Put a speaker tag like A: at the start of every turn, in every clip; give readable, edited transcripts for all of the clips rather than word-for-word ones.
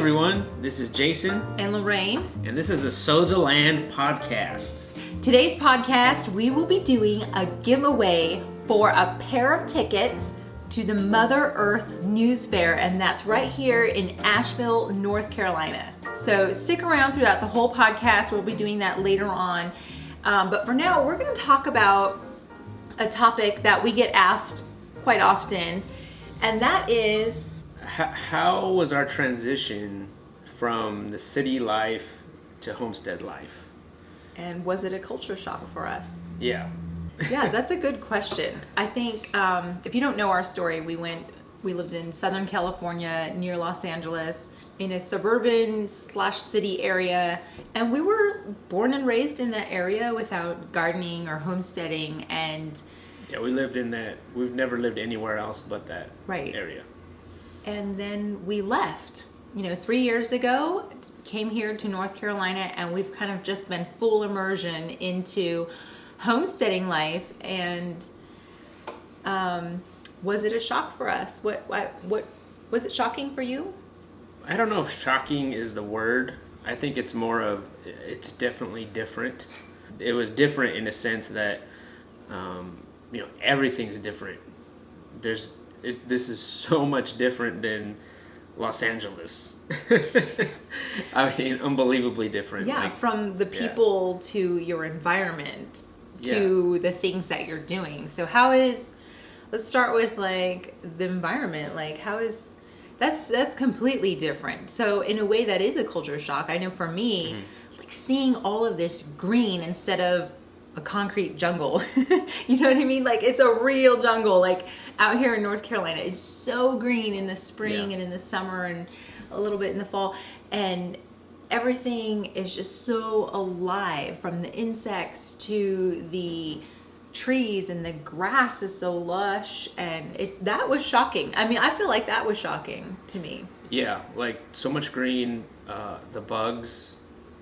A: everyone, this is Jason
B: and Lorraine,
A: and this is the Sow the Land podcast.
B: Today's podcast, we will be doing a giveaway for a pair of tickets to the Mother Earth News Fair, and that's right here in Asheville, North Carolina. So stick around throughout the whole podcast. We'll be doing that later on. But for now, we're going to talk about a topic that we get asked quite often, and that is...
A: How was our transition from the city life to homestead life?
B: And was it a culture shock for us?
A: Yeah.
B: Yeah, that's a good question. I think if you don't know our story, we lived in Southern California near Los Angeles in a suburban/city area, and we were born and raised in that area without gardening or homesteading. And
A: yeah, we lived in that. We've never lived anywhere else but that area.
B: And then we left, 3 years ago, came here to North Carolina, and we've kind of just been full immersion into homesteading life. And was it a shock for us? What was it shocking for you?
A: I don't know if shocking is the word. I think it's more of, it's definitely different. It was different in a sense that, everything's different. This is so much different than Los Angeles. I mean, unbelievable different.
B: Yeah, from the people to your environment to the things that you're doing. So let's start with the environment. That's completely different. So in a way that is a culture shock. I know for me, seeing all of this green instead of a concrete jungle, you know what I mean? It's a real jungle, out here in North Carolina. It's so green in the spring and in the summer and a little bit in the fall. And everything is just so alive, from the insects to the trees, and the grass is so lush. And that was shocking. I mean, I feel like that was shocking to me. Yeah,
A: so much green. The bugs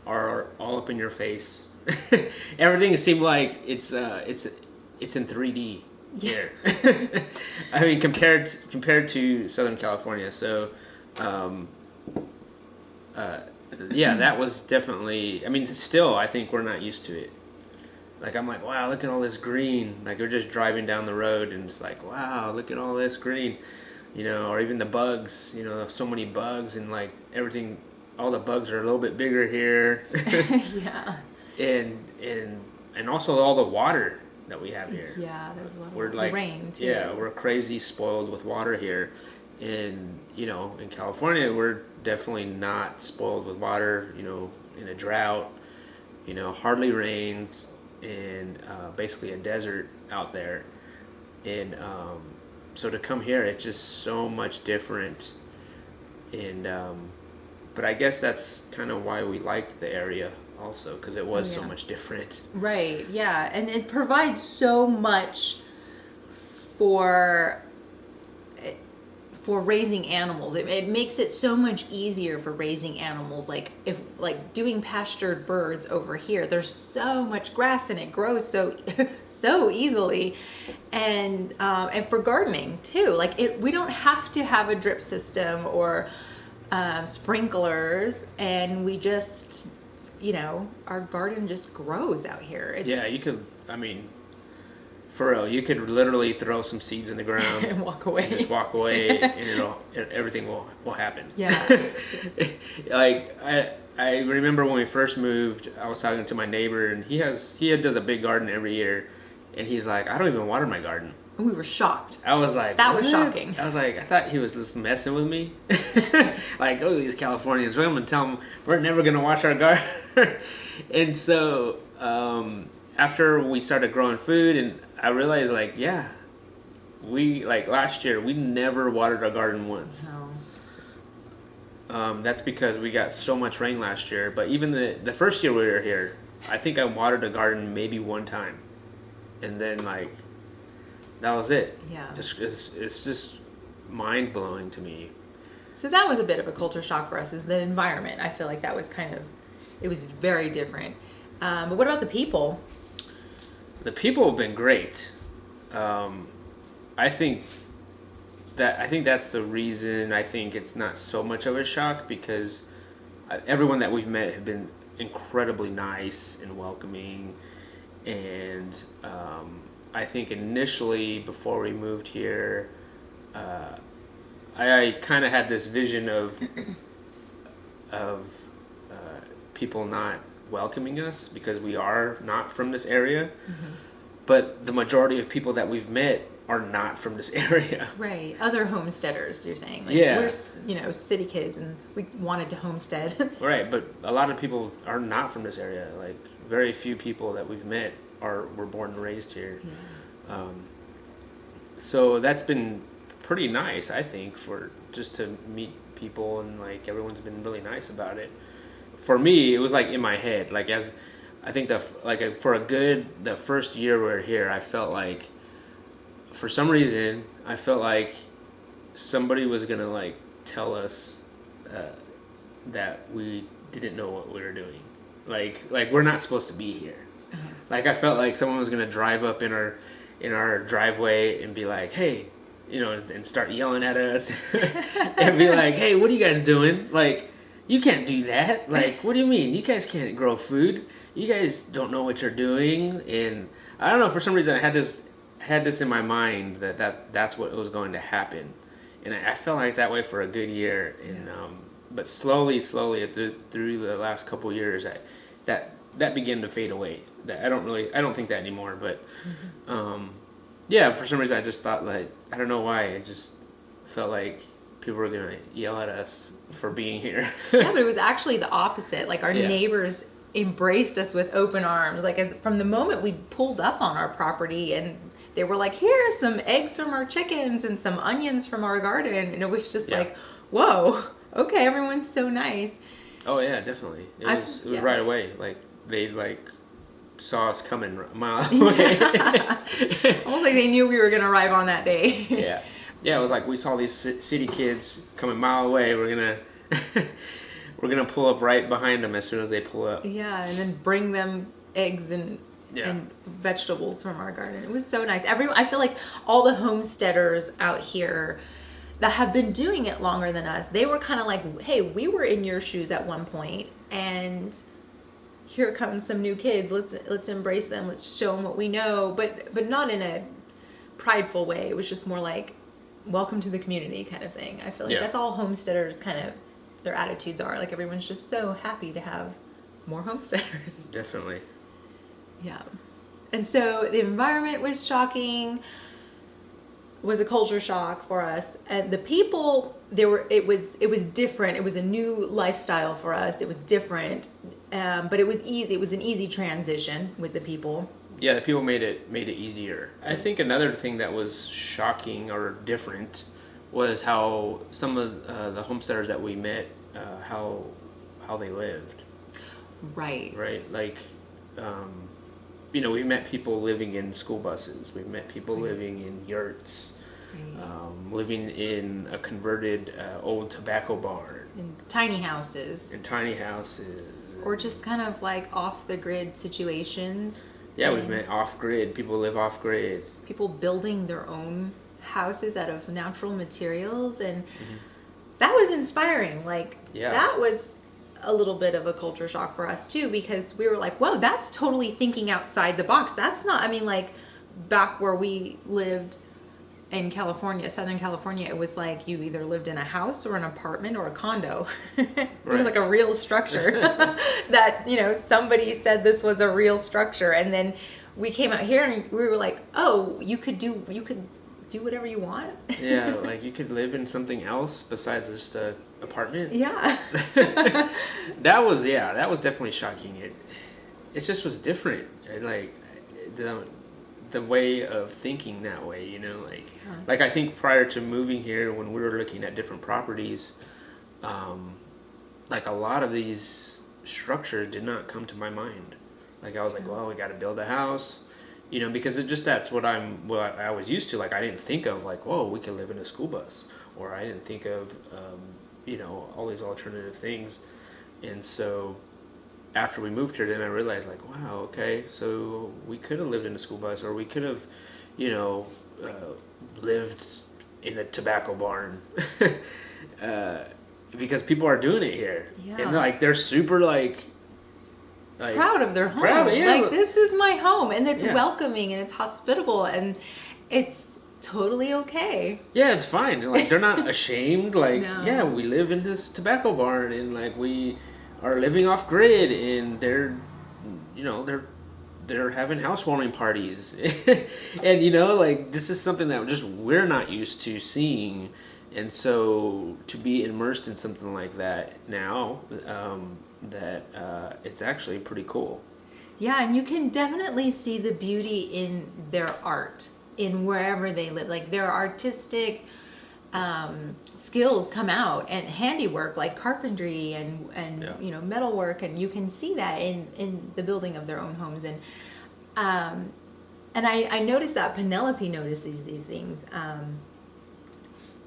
A: are all up in your face. Everything seemed like it's in 3D here. I mean, compared to Southern California. So, that was definitely. I mean, still, I think we're not used to it. I'm like, wow, look at all this green. We're just driving down the road, and it's like, wow, look at all this green. Or even the bugs. So many bugs, and everything. All the bugs are a little bit bigger here.
B: Yeah.
A: And also all the water that we have here.
B: Yeah, there's a lot of rain too.
A: Yeah, we're crazy spoiled with water here. And in California, we're definitely not spoiled with water. In a drought, hardly rains, and basically a desert out there. And so to come here, it's just so much different. And but I guess that's kind of why we liked the area also, because it was so much different.
B: Right, yeah. And it provides so much for raising animals. It makes it so much easier for raising animals. If doing pastured birds over here, there's so much grass and it grows so easily. And for gardening too. We don't have to have a drip system or sprinklers, and we just, our garden just grows out here.
A: You could, for real, you could literally throw some seeds in the ground
B: and walk away.
A: And just walk away, and everything will happen.
B: Yeah.
A: I remember when we first moved, I was talking to my neighbor, and he does a big garden every year, and he's like, I don't even water my garden.
B: And we were shocked.
A: I was like,
B: that
A: what?
B: was shocking.
A: I was like, I thought he was just messing with me. Oh, these Californians, I'm going to tell them we're never going to wash our garden. And so after we started growing food, and I realized, we, last year, we never watered our garden once.
B: No.
A: That's because we got so much rain last year. But even the first year we were here, I think I watered a garden maybe one time. And then, that was it.
B: Yeah.
A: It's just mind-blowing to me.
B: So that was a bit of a culture shock for us, is the environment. I feel like that was it was very different. But what about the people?
A: The people have been great. I think I think that's the reason I think it's not so much of a shock, because everyone that we've met have been incredibly nice and welcoming, and I think initially before we moved here, I kind of had this vision of people not welcoming us because we are not from this area.
B: Mm-hmm.
A: But the majority of people that we've met are not from this area.
B: Right. Other homesteaders, you're saying. Like,
A: Yeah.
B: We're, city kids and we wanted to homestead.
A: Right, but a lot of people are not from this area. Like, very few people that we've met were born and raised here.
B: Yeah.
A: So that's been pretty nice, I think, for just to meet people, and like everyone's been really nice about it. For me, it was like in my head, like I think the first year we were here, I felt like, for some reason, I felt like somebody was gonna like tell us that we didn't know what we were doing, like we're not supposed to be here. Uh-huh. Like I felt like someone was gonna drive up in our driveway and be like, "Hey," and start yelling at us and be like, "Hey, what are you guys doing? Like, you can't do that. Like, what do you mean? You guys can't grow food. You guys don't know what you're doing." And I don't know, for some reason I had this in my mind that's what was going to happen, and I felt like that way for a good year. And but slowly through the last couple of years, that began to fade away. That I don't think that anymore. But yeah, for some reason I just thought, like, I don't know why, I just felt like people were gonna yell at us for being here.
B: Yeah, but it was actually the opposite. Like, our
A: Yeah.
B: neighbors embraced us with open arms. Like, from the moment we pulled up on our property, and they were like, "Here's some eggs from our chickens and some onions from our garden," and it was just like, "Whoa, okay, everyone's so nice."
A: Oh yeah, definitely. It was right away. Like, they saw us coming a mile away.
B: Almost like they knew we were gonna arrive on that day.
A: Yeah. It was like we saw these city kids coming a mile away. We're gonna pull up right behind them as soon as they pull up.
B: Yeah, and then bring them eggs and vegetables from our garden. It was so nice. I feel like all the homesteaders out here that have been doing it longer than us, they were kind of like, "Hey, we were in your shoes at one point, and here comes some new kids. Let's embrace them. Let's show them what we know," but not in a prideful way. It was just more like, "Welcome to the community" kind of thing. I feel like that's all homesteaders kind of, their attitudes are. Like, everyone's just so happy to have more homesteaders.
A: Definitely.
B: Yeah. And so the environment was shocking, was a culture shock for us. And the people, it was different. It was a new lifestyle for us. It was different. But it was easy. It was an easy transition with the people.
A: Yeah, the people made it easier. I think another thing that was shocking or different was how some of the homesteaders that we met, how they lived.
B: Right.
A: Right. Like, we met people living in school buses. We met people living in yurts, living in a converted old tobacco barn.
B: In tiny houses.
A: Or
B: just kind of like off the grid situations.
A: Yeah, we've met off grid. People live off grid.
B: People building their own houses out of natural materials, and that was inspiring. Like, that was a little bit of a culture shock for us too, because we were like, whoa, that's totally thinking outside the box. That's not, like, back where we lived in California, Southern California, it was like you either lived in a house or an apartment or a condo. It was like a real structure that, somebody said this was a real structure. And then we came out here and we were like, oh, you could do whatever you want.
A: Yeah, like you could live in something else besides just an apartment.
B: Yeah.
A: That was definitely shocking. It just was different. Like the way of thinking that way, like I think prior to moving here, when we were looking at different properties, like a lot of these structures did not come to my mind. Like I was like, well, we got to build a house, because that's what I was used to. Like I didn't think of like, whoa, we could live in a school bus, or I didn't think of, all these alternative things. And so after we moved here, then I realized like, wow, okay, so we could have lived in a school bus, or we could have, lived in a tobacco barn. Because people are doing it here.
B: Yeah.
A: And like they're super like
B: proud of their home.
A: Yeah.
B: Like, this is my home, and it's
A: Yeah.
B: welcoming and it's hospitable and it's totally okay.
A: Yeah, it's fine. Like they're not ashamed. Like,
B: No.
A: yeah, we live in this tobacco barn, and like we are living off grid, and they're, you know, they're having housewarming parties, and you know, like this is something that just we're not used to seeing, and so to be immersed in something like that now, it's actually pretty cool.
B: Yeah, and you can definitely see the beauty in their art, in wherever they live. Like, their artistic skills come out, and handiwork like carpentry and
A: Yeah.
B: you know, metalwork, and you can see that in the building of their own homes. And I noticed that Penelope notices these things.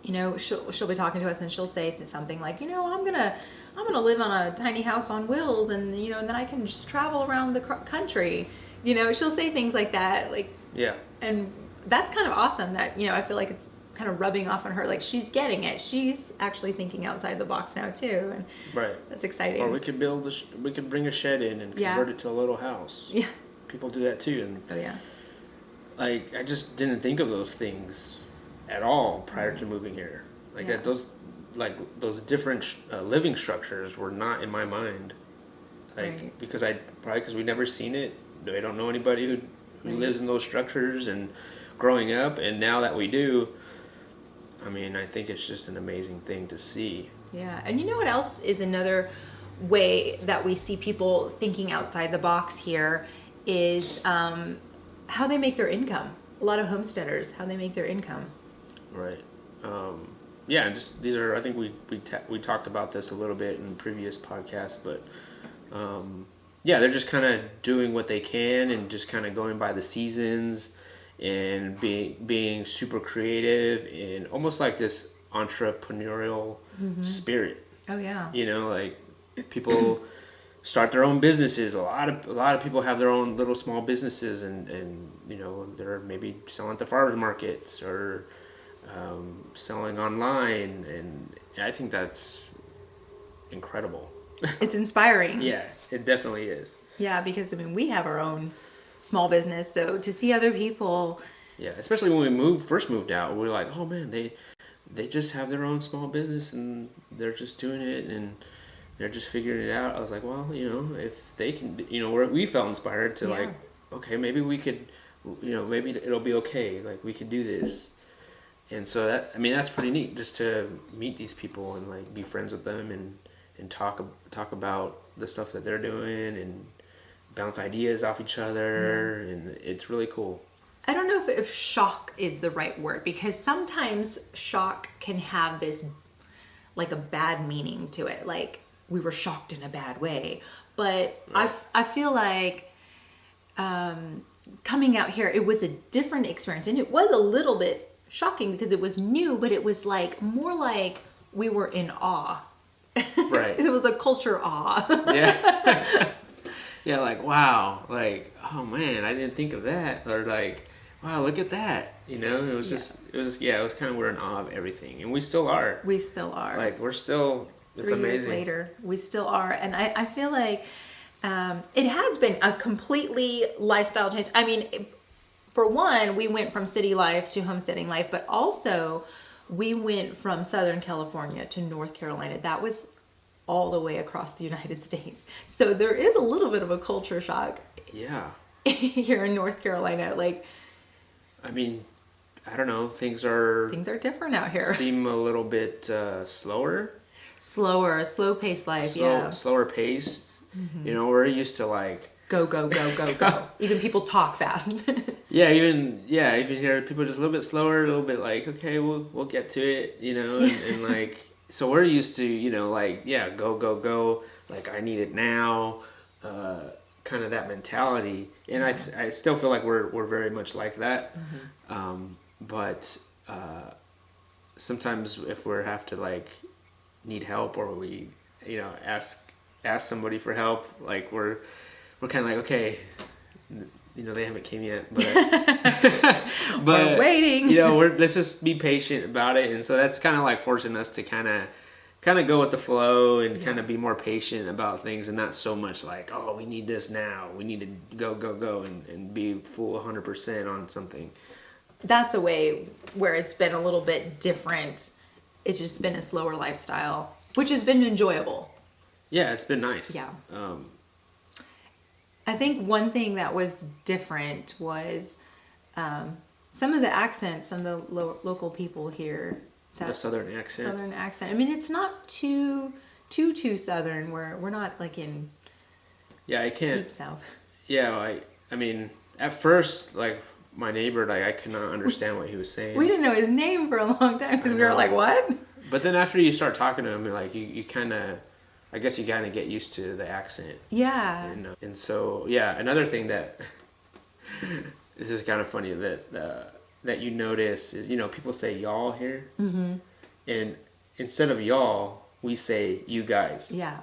B: You know, she'll be talking to us and she'll say something like, you know, I'm gonna live on a tiny house on wheels, and you know, and then I can just travel around the country. You know, she'll say things like that, like,
A: Yeah.
B: and that's kind of awesome. That, you know, I feel like it's kind of rubbing off on her. Like, she's getting it. She's actually thinking outside the box now too, and
A: Right.
B: that's exciting.
A: Or we could we could bring a shed in and
B: Yeah.
A: convert it to a little house.
B: Yeah.
A: People do that too, and
B: Oh yeah.
A: like I just didn't think of those things at all prior to moving here. Like
B: Yeah.
A: those different living structures were not in my mind. Like
B: Right.
A: because we never seen it. I don't know anybody who
B: Right.
A: lives in those structures, and growing up, and now that we do, I mean, I think it's just an amazing thing to see.
B: Yeah, and you know what else is another way that we see people thinking outside the box here is how they make their income. A lot of homesteaders, how they make their income.
A: Right. Yeah, just these are. I think we talked about this a little bit in previous podcasts, but yeah, they're just kind of doing what they can and just kind of going by the seasons and being super creative and almost like this entrepreneurial spirit.
B: Oh yeah.
A: You know, like people start their own businesses. A lot of people have their own little small businesses, and you know, they're maybe selling at the farmers markets or selling online, and I think that's incredible.
B: It's inspiring.
A: Yeah, it definitely is.
B: Yeah, because I mean, we have our own small business, so to see other people.
A: Yeah, especially when we first moved out, we were like, oh man, they just have their own small business and they're just doing it and they're just figuring it out. I was like, well, you know, if they can, you know, we felt inspired to like, okay, maybe we could, you know, maybe it'll be okay. Like we could do this. And so that's pretty neat, just to meet these people and like be friends with them and talk about the stuff that they're doing and bounce ideas off each other, and it's really cool.
B: I don't know if shock is the right word, because sometimes shock can have this like a bad meaning to it, like we were shocked in a bad way. But right. I feel like coming out here, it was a different experience, and it was a little bit shocking because it was new, but it was like more like we were in awe.
A: Right.
B: It was a culture awe.
A: Yeah. Yeah, like, wow, like, oh man, I didn't think of that. Or like, wow, look at that. You know, it was kind of, we're in awe of everything. And we still are.
B: We still are.
A: Like, we're still, it's
B: 3
A: amazing.
B: years later, we still are. And I feel like it has been a completely lifestyle change. I mean, for one, we went from city life to homesteading life, but also we went from Southern California to North Carolina. That was all the way across the United States. So there is a little bit of a culture shock.
A: Yeah.
B: Here in North Carolina. Like,
A: I mean, I don't know, things are
B: different out here.
A: Seem a little bit slower,
B: slow-paced life.
A: Slower paced. Mm-hmm. You know, we're used to like
B: go. Even people talk fast.
A: Even here, people just a little bit slower, a little bit like, okay, we'll get to it, you know, and like, so we're used to, you know, like, yeah, go, like I need it now, kind of that mentality. And I still feel like we're very much like that. Mm-hmm. But sometimes if we have to like need help, or we, you know, ask somebody for help, like we're kind of like, okay, they haven't came yet, but
B: we're waiting.
A: Let's just be patient about it. And so that's kind of like forcing us to kind of go with the flow and kind of be more patient about things, and not so much like, oh, we need this now. We need to go and be full 100% on something.
B: That's a way where it's been a little bit different. It's just been a slower lifestyle, which has been enjoyable.
A: Yeah, it's been nice.
B: Yeah. I think one thing that was different was some of the accents, some of the local people here.
A: The southern accent.
B: Southern accent. I mean, it's not too southern. We're not like in
A: I can't
B: deep south.
A: Yeah, I mean, at first, like my neighbor, like I could not understand what he was saying.
B: We didn't know his name for a long time because we were like, what?
A: But then after you start talking to him, like you kind of, I guess you kind of get used to the accent.
B: Yeah.
A: And so another thing that this is kind of funny that you notice is, people say y'all here. Mm-hmm. And instead of y'all, we say you guys.
B: Yeah.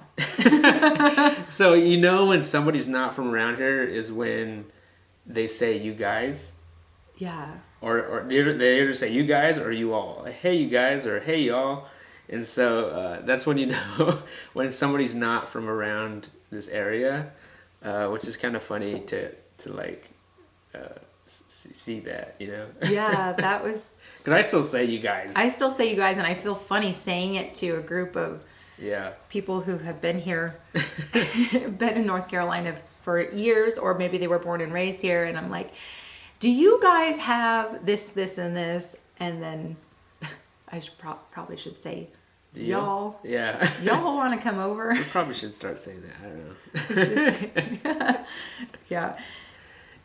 A: So when somebody's not from around here is when they say you guys.
B: Yeah.
A: Or they either say you guys or you all. Like, hey you guys or hey y'all. And so that's when you know when somebody's not from around this area, which is kind of funny to like see that,
B: Yeah, that was...
A: Because I still say you guys.
B: I still say you guys, and I feel funny saying it to a group of people who have been here, been in North Carolina for years, or maybe they were born and raised here, and I'm like, do you guys have this, and this? And then I probably should say y'all.
A: Yeah.
B: Y'all want to come over?
A: We probably should start saying that. I don't know.
B: Yeah.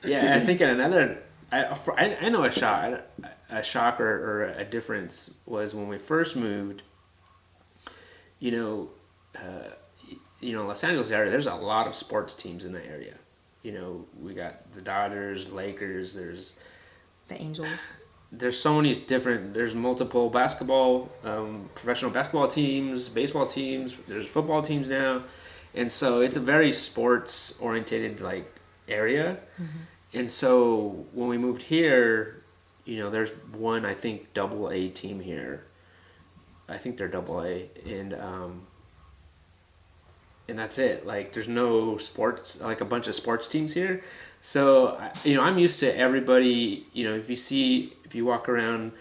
A: Yeah, I think another... I know a shock or a difference was when we first moved. Los Angeles area. There's a lot of sports teams in the area. We got the Dodgers, Lakers. There's
B: the Angels.
A: There's so many different. There's multiple basketball, professional basketball teams, baseball teams. There's football teams now, and so it's a very sports oriented like area. Mm-hmm. And so when we moved here, there's one, I think, AA team here. I think they're AA, and that's it. Like, there's no sports, like a bunch of sports teams here. So, I'm used to everybody. If you walk around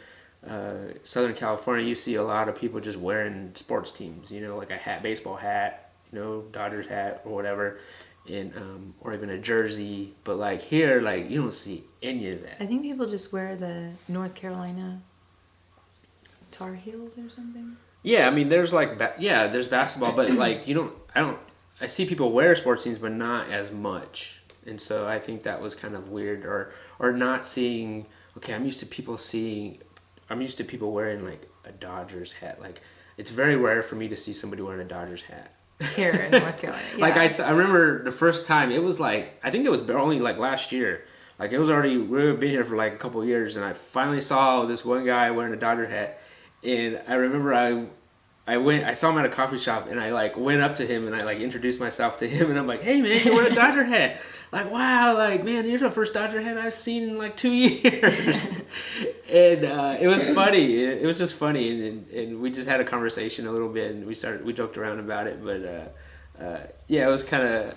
A: Southern California, you see a lot of people just wearing sports teams. Like a baseball hat, Dodgers hat or whatever. Or even a jersey, but like here, like you don't see any of that.
B: I think people just wear the North Carolina Tar Heels or something.
A: Yeah, I mean, there's like there's basketball, but like I see people wear sports teams, but not as much, and so I think that was kind of weird, or not seeing. Okay, I'm used to people wearing like a Dodgers hat. Like it's very rare for me to see somebody wearing a Dodgers hat.
B: Here in North Carolina. Yeah.
A: Like I remember the first time, it was like, I think it was only like last year. Like it was already, we've been here for like a couple of years, and I finally saw this one guy wearing a Dodger hat. And I remember I saw him at a coffee shop, and I like went up to him and I like introduced myself to him, and I'm like, hey man, you're wearing a Dodger hat. Like, wow, like man, you're the first Dodger hat I've seen in like 2 years. And it was funny. It was just funny, and we just had a conversation a little bit, and we joked around about it. But it was kind of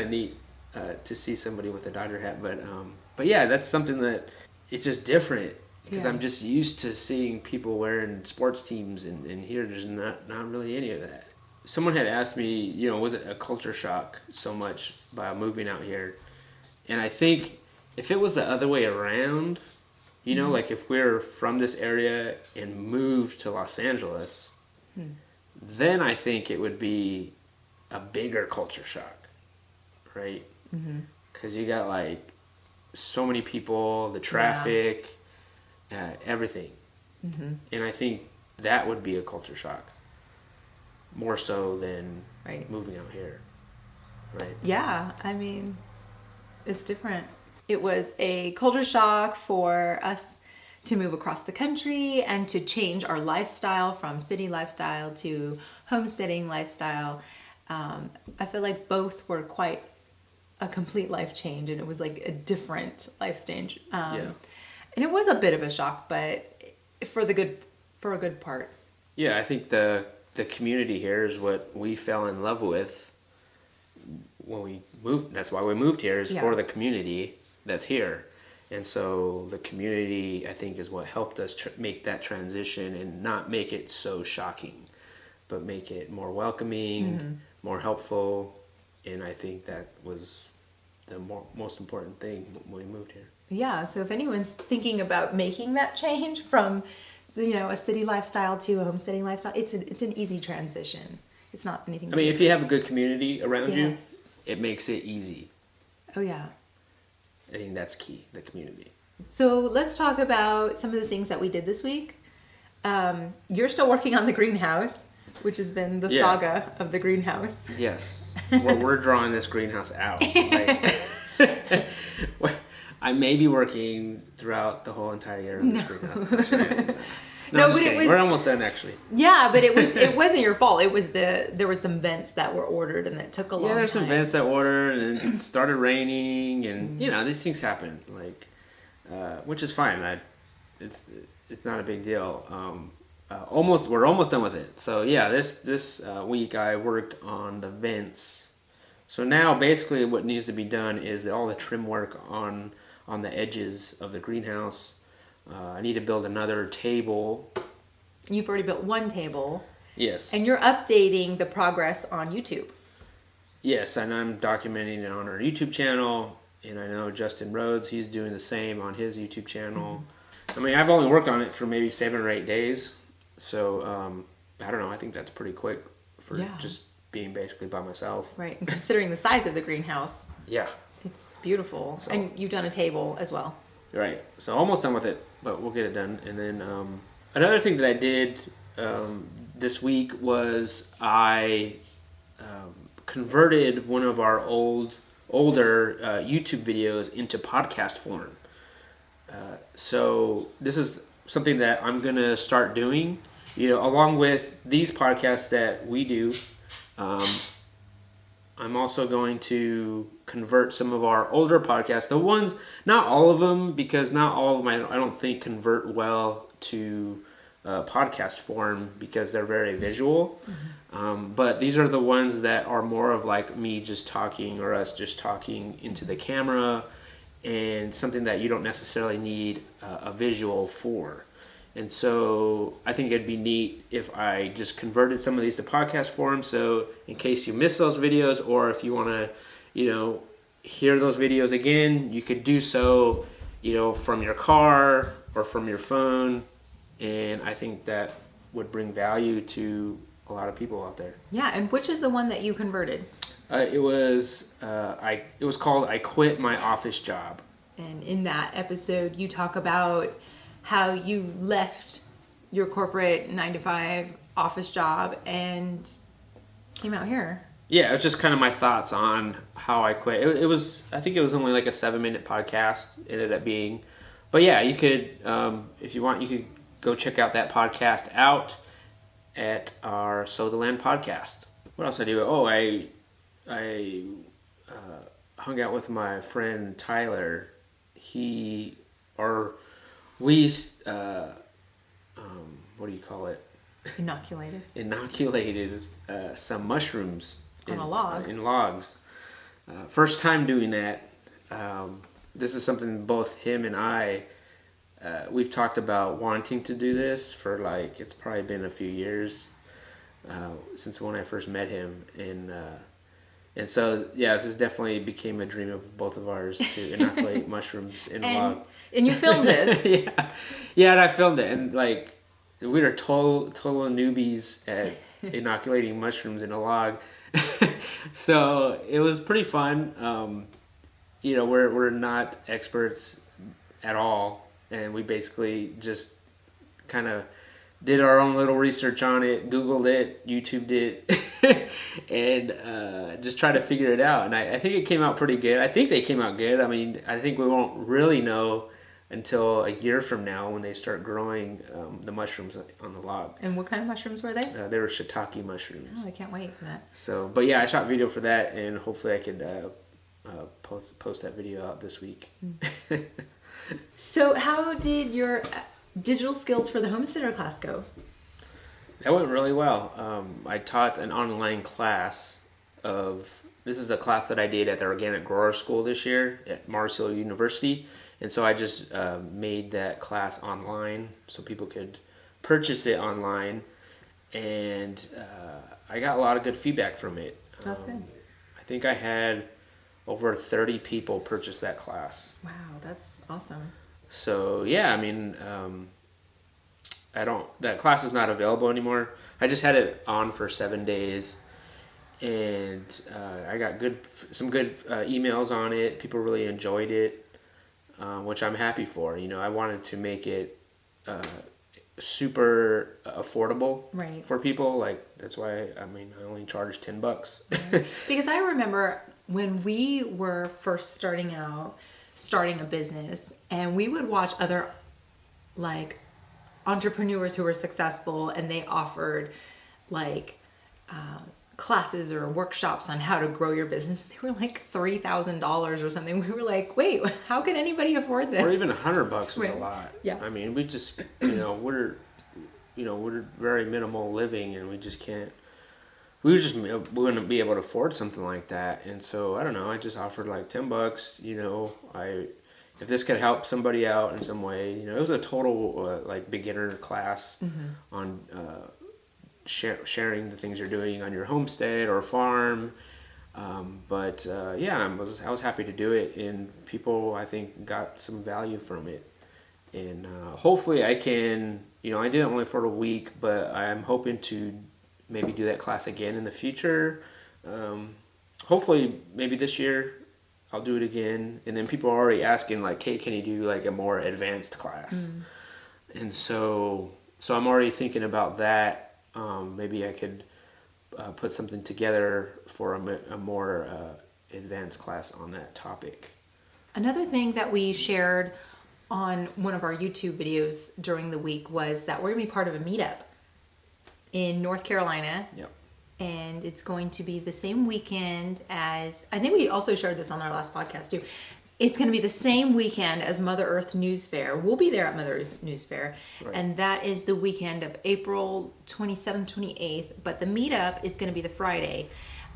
A: neat to see somebody with a Dodger hat. But yeah, that's something that it's just different because I'm just used to seeing people wearing sports teams, and here there's not really any of that. Someone had asked me, was it a culture shock so much by moving out here? And I think if it was the other way around, mm-hmm. like if we're from this area and moved to Los Angeles, then I think it would be a bigger culture shock, right? Because you got like so many people, the traffic, everything. Mm-hmm. And I think that would be a culture shock. More so than moving out here, right? Yeah,
B: I mean, it's different. It was a culture shock for us to move across the country and to change our lifestyle from city lifestyle to homesteading lifestyle. I feel like both were quite a complete life change, and it was like a different life change.
A: Yeah.
B: And it was a bit of a shock, but for a good part.
A: Yeah, I think the community here is what we fell in love with when we moved. That's why we moved here, is for the community that's here. And so the community, I think, is what helped us make that transition and not make it so shocking, but make it more welcoming, more helpful. And I think that was the most important thing when we moved here.
B: Yeah, so if anyone's thinking about making that change from, a city lifestyle to a homesteading lifestyle, it's an easy transition. It's not anything.
A: I mean, if you have a good community around you, it makes it easy.
B: Oh, yeah.
A: I think that's key, the community.
B: So let's talk about some of the things that we did this week. You're still working on the greenhouse, which has been the saga of the greenhouse.
A: Yes. We're drawing this greenhouse out. I may be working throughout the whole entire year on this greenhouse. No, but we're almost done, actually.
B: Yeah, but it wasn't your fault. There was some vents that were ordered and that took a long time.
A: Yeah, there's some vents that ordered, and it started raining, and these things happen, which is fine. It's not a big deal. We're almost done with it. So yeah, this week I worked on the vents. So now basically what needs to be done is all the trim work on the edges of the greenhouse. I need to build another table.
B: You've already built one table.
A: Yes.
B: And you're updating the progress on YouTube.
A: Yes, and I'm documenting it on our YouTube channel. And I know Justin Rhodes, he's doing the same on his YouTube channel. I mean, I've only worked on it for maybe 7 or 8 days. So, I don't know. I think that's pretty quick for just being basically by myself.
B: Right. And considering the size of the greenhouse.
A: Yeah.
B: It's beautiful. So, and you've done a table as well.
A: Right. So almost done with it, but we'll get it done. And then another thing that I did this week was I converted one of our older YouTube videos into podcast form. So this is something that I'm going to start doing, along with these podcasts that we do. I'm also going to convert some of our older podcasts, the ones, not all of them, because not all of them I don't think convert well to podcast form because they're very visual. But these are the ones that are more of like me just talking or us just talking into the camera, and something that you don't necessarily need a visual for. And so I think it'd be neat if I just converted some of these to podcast form. So in case you miss those videos, or if you want to, hear those videos again, you could do so, from your car or from your phone. And I think that would bring value to a lot of people out there.
B: Yeah. And which is the one that you converted?
A: It was called I Quit My Office Job.
B: And in that episode, you talk about how you left your corporate 9-to-5 office job and came out here.
A: Yeah, it was just kind of my thoughts on how I quit. I think it was only like a 7-minute podcast, it ended up being. But yeah, you could, if you want, you could go check out that podcast out at our So the Land podcast. What else I do? Oh, I hung out with my friend Tyler. We, what do you call it? Inoculated some mushrooms
B: on a log.
A: In logs. First time doing that. This is something both him and I, we've talked about wanting to do this for it's probably been a few years since when I first met him, and so yeah, this definitely became a dream of both of ours to inoculate mushrooms in a log.
B: And you filmed this.
A: Yeah, and I filmed it, and we were total newbies at inoculating mushrooms in a log. So it was pretty fun. We're not experts at all, and we basically just kind of did our own little research on it, Googled it, YouTubed it, and just tried to figure it out. And I think it came out pretty good. I think they came out good. I mean, I think we won't really know until a year from now when they start growing the mushrooms on the log.
B: And what kind of mushrooms were they?
A: They were shiitake mushrooms.
B: Oh, I can't wait for that.
A: So, but yeah, I shot video for that, and hopefully I could post that video out this week.
B: So how did your digital skills for the homesteader class go?
A: That went really well. I taught an online class this is a class that I did at the Organic Grower School this year at Mars Hill University. And so I just made that class online so people could purchase it online. And I got a lot of good feedback from it.
B: That's good.
A: I think I had over 30 people purchase that class.
B: Wow, that's awesome.
A: So yeah, I mean, that class is not available anymore. I just had it on for 7 days, and I got some good emails on it. People really enjoyed it, which I'm happy for. I wanted to make it super affordable for people. Like, that's why I only charged $10.
B: Right. Because I remember when we were first starting a business, and we would watch other like entrepreneurs who were successful, and they offered like classes or workshops on how to grow your business. They were like $3,000 or something. We were like, wait, how can anybody afford this?
A: Or even $100 was
B: right.
A: a lot.
B: Yeah.
A: I mean, we just, we're very minimal living, and we wouldn't be able to afford something like that. And so, I don't know, I just offered like $10, if this could help somebody out in some way. It was a total like beginner class on sharing the things you're doing on your homestead or farm. Yeah, I was happy to do it, and people, I think, got some value from it. And hopefully I can, I did it only for a week, but I'm hoping to maybe do that class again in the future. Hopefully maybe this year I'll do it again. And then people are already asking like, hey, can you do like a more advanced class? And so I'm already thinking about that. Maybe I could put something together for a more advanced class on that topic.
B: Another thing that we shared on one of our YouTube videos during the week was that we're going to be part of a meetup in North Carolina.
A: Yep.
B: And it's going to be the same weekend as, I think we also shared this on our last podcast too. It's going to be the same weekend as Mother Earth News Fair. We'll be there at Mother Earth News Fair. Right. And that is the weekend of April 27th, 28th. But the meetup is going to be the Friday,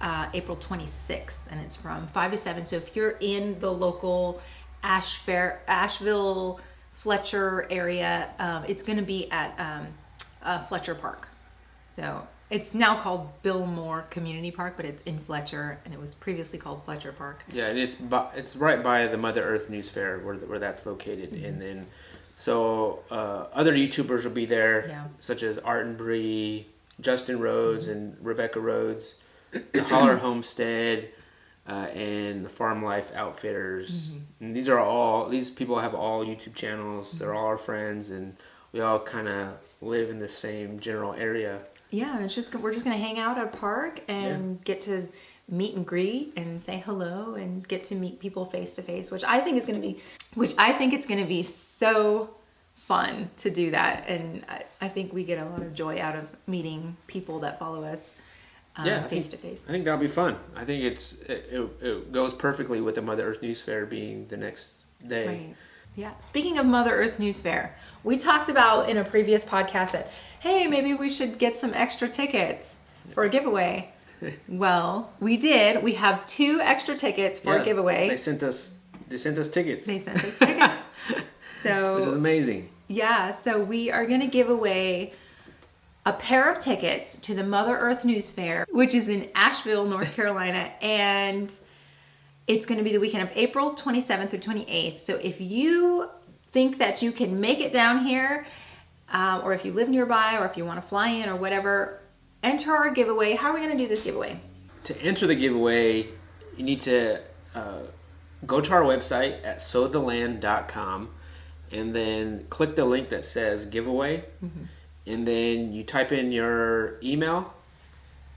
B: April 26th. And it's from 5 to 7. So if you're in the local Asheville, Fletcher area, it's going to be at Fletcher Park. So it's now called Bill Moore Community Park, but it's in Fletcher, and it was previously called Fletcher Park.
A: Yeah, and it's right by the Mother Earth News Fair where that's located. And then, so other YouTubers will be there, such as Art and Bree, Justin Rhodes, and Rebecca Rhodes, the Holler Homestead, and the Farm Life Outfitters. And these people have all YouTube channels. They're all our friends, and we all kind of live in the same general area.
B: Yeah, we're just gonna hang out at a park and get to meet and greet and say hello and get to meet people face to face, which I think it's gonna be so fun to do that. And I think we get a lot of joy out of meeting people that follow us face to face.
A: I think that'll be fun. I think it goes perfectly with the Mother Earth News Fair being the next day.
B: Right. Yeah. Speaking of Mother Earth News Fair, we talked about in a previous podcast that, hey, maybe we should get some extra tickets for a giveaway. Well, we did. We have 2 extra tickets for a giveaway.
A: They sent us tickets.
B: They sent us tickets. So,
A: which is amazing.
B: Yeah. So we are going to give away a pair of tickets to the Mother Earth News Fair, which is in Asheville, North Carolina, and it's going to be the weekend of April 27th through 28th. So if you think that you can make it down here, or if you live nearby, or if you want to fly in or whatever, enter our giveaway. How are we going to do this giveaway?
A: To enter the giveaway, you need to go to our website at SOWTHELAND.com and then click the link that says giveaway. And then you type in your email,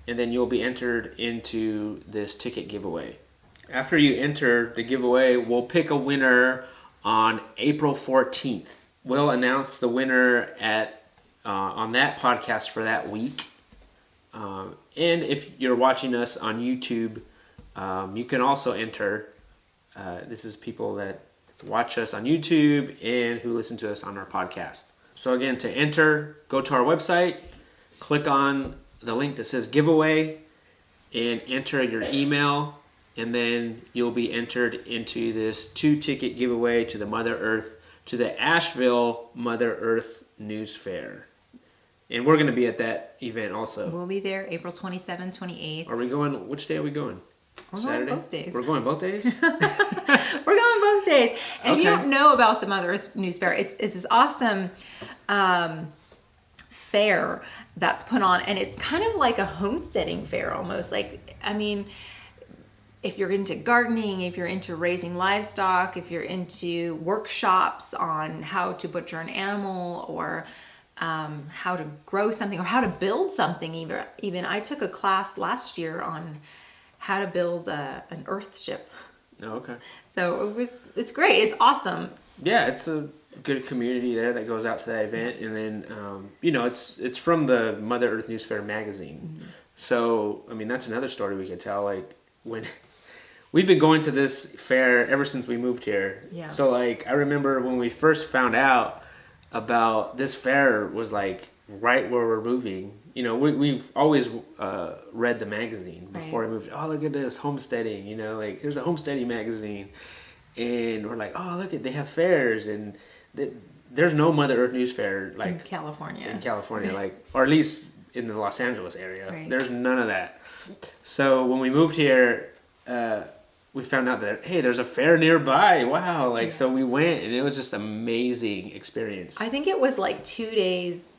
A: and then you'll be entered into this ticket giveaway. After you enter the giveaway, we'll pick a winner on April 14th. We'll announce the winner on that podcast for that week. And if you're watching us on YouTube, you can also enter This is people that watch us on YouTube and who listen to us on our podcast. So again, to enter, go to our website, click on the link that says giveaway, and enter your email, and then you'll be entered into this 2-ticket giveaway to the Asheville Mother Earth News Fair. And we're going to be at that event also.
B: We'll be there April 27th, 28th.
A: Are we going, which day are we going?
B: We're
A: Saturday?
B: going both days.
A: We're going both days?
B: We're going both days. And if you don't know about the Mother Earth News Fair, it's this awesome fair that's put on, and it's kind of like a homesteading fair almost. Like, I mean, if you're into gardening, if you're into raising livestock, if you're into workshops on how to butcher an animal, or how to grow something, or how to build something even. I took a class last year on how to build an earth ship.
A: Oh, okay.
B: So it's great. It's awesome.
A: Yeah, it's a good community there that goes out to that event. And then, it's from the Mother Earth News Fair magazine. Mm-hmm. So, I mean, that's another story we could tell. Like, when we've been going to this fair ever since we moved here.
B: Yeah.
A: So, like, I remember when we first found out about this fair was, like, right where we're moving. You know, we've always read the magazine before we moved. Oh, look at this, homesteading, like, here's a homesteading magazine. And we're like, oh, look, they have fairs. And there's no Mother Earth News Fair, like,
B: in California,
A: like, or at least in the Los Angeles area.
B: Right.
A: There's none of that. So when we moved here, we found out that, hey, there's a fair nearby. Wow. Like, so we went, and it was just amazing experience.
B: I think it was like 2 days.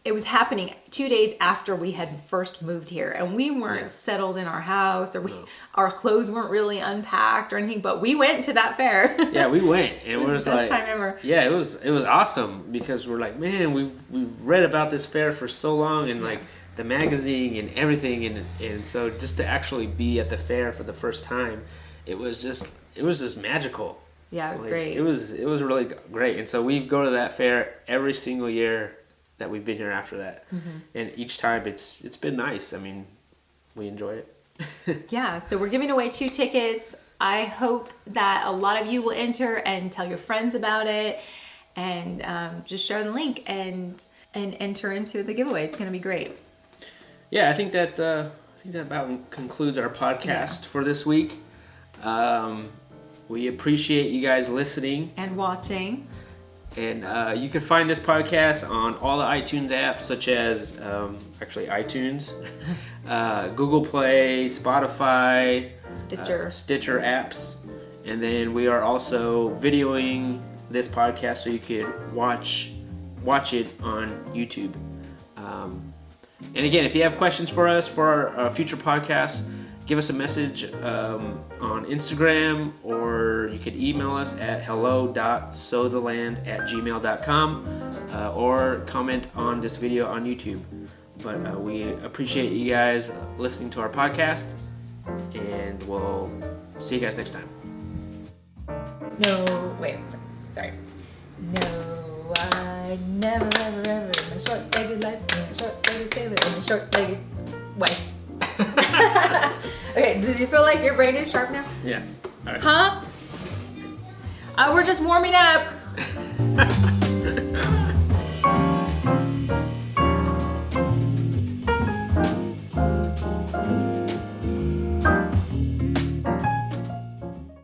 B: It was happening 2 days after we had first moved here, and we weren't settled in our house, or our clothes weren't really unpacked or anything, but we went to that fair.
A: Yeah, we went, and
B: it was the best time ever.
A: Yeah, it was awesome, because we're like, man, we've read about this fair for so long, and like the magazine and everything, and so just to actually be at the fair for the first time, it was just magical.
B: Yeah, it was
A: like,
B: great.
A: It was really great, and so we go to that fair every single year that we've been here after that. Mm-hmm. And each time it's been nice. I mean, we enjoy it.
B: Yeah, so we're giving away 2 tickets. I hope that a lot of you will enter and tell your friends about it, and just share the link and enter into the giveaway. It's going to be great.
A: Yeah, I think that about concludes our podcast for this week. We appreciate you guys listening
B: and watching.
A: And you can find this podcast on all the iTunes apps, such as iTunes, Google Play, Spotify, Stitcher apps. And then we are also videoing this podcast so you can watch it on YouTube. And again, if you have questions for us for our future podcasts, give us a message on Instagram, or you could email us at hello.sowtheland@gmail.com, or comment on this video on YouTube. But we appreciate you guys listening to our podcast, and we'll see you guys next time.
B: Sorry. No, I never, ever, ever in my short-legged life seen a short-legged sailor in a short-legged wife. Okay, do you feel like your brain is sharp now?
A: Yeah. All right.
B: Huh? We're just warming up.